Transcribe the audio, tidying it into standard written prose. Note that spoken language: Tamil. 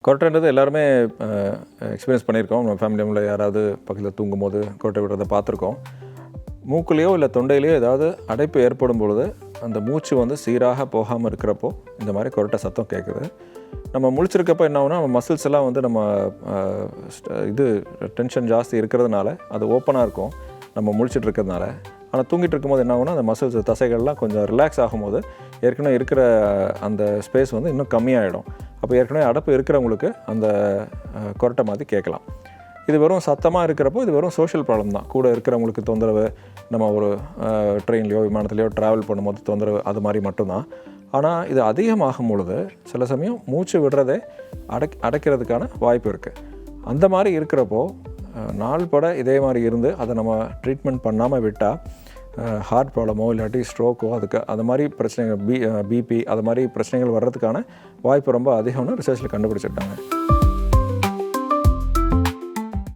கொரட்டைன்றது எல்லாருமே எக்ஸ்பீரியன்ஸ் பண்ணியிருக்கோம். நம்ம ஃபேமிலியில் யாராவது பக்கத்தில் தூங்கும்போது கொரட்டை விடுறத பார்த்துருக்கோம். மூக்குலேயோ இல்லை தொண்டையிலையோ ஏதாவது அடைப்பு ஏற்படும் பொழுது அந்த மூச்சு வந்து சீராக போகாமல் இருக்கிறப்போ இந்த மாதிரி கொரட்டை சத்தம் கேட்குது. நம்ம முழிச்சிருக்கப்போ என்ன ஆகுனா நம்ம மசில்ஸ் எல்லாம் வந்து நம்ம டென்ஷன் ஜாஸ்தி இருக்கிறதுனால அது ஓப்பனாக இருக்கும் நம்ம முழிச்சிட்டு இருக்கிறதுனால. ஆனால் தூங்கிட்டு இருக்கும்போது என்ன ஆகுனா அந்த மசில்ஸ் தசைகள்லாம் கொஞ்சம் ரிலாக்ஸ் ஆகும்போது ஏற்கனவே இருக்கிற அந்த ஸ்பேஸ் வந்து இன்னும் கம்மியாகிடும். அப்போ ஏற்கனவே அடைப்பு இருக்கிறவங்களுக்கு அந்த கொரட்டை மாதிரி கேட்கலாம். இது வெறும் சத்தமாக இருக்கிறப்போ இது வெறும் சோஷியல் ப்ராப்ளம் தான். கூட இருக்கிறவங்களுக்கு தொந்தரவு, நம்ம ஒரு ட்ரெயின்லையோ விமானத்துலையோ ட்ராவல் பண்ணும்போது தொந்தரவு, அது மாதிரி மட்டும்தான். ஆனால் இது அதிகமாகும் பொழுது சில சமயம் மூச்சு விடுறதே அடைக்கிறதுக்கான வாய்ப்பு இருக்குது. அந்த மாதிரி இருக்கிறப்போ நாள் பட இதே மாதிரி இருந்து அதை நம்ம ட்ரீட்மெண்ட் பண்ணாமல் விட்டால் ஹார்ட் ப்ராப்ளமோ இல்லாட்டி ஸ்ட்ரோக்கோ அது மாதிரி பிரச்சனைகள் பிபி அது மாதிரி பிரச்சனைகள் வர்றதுக்கான வாய்ப்பு ரொம்ப அதிகம்னு ரிசர்ச்சில் கண்டுபிடிச்சிட்டாங்க.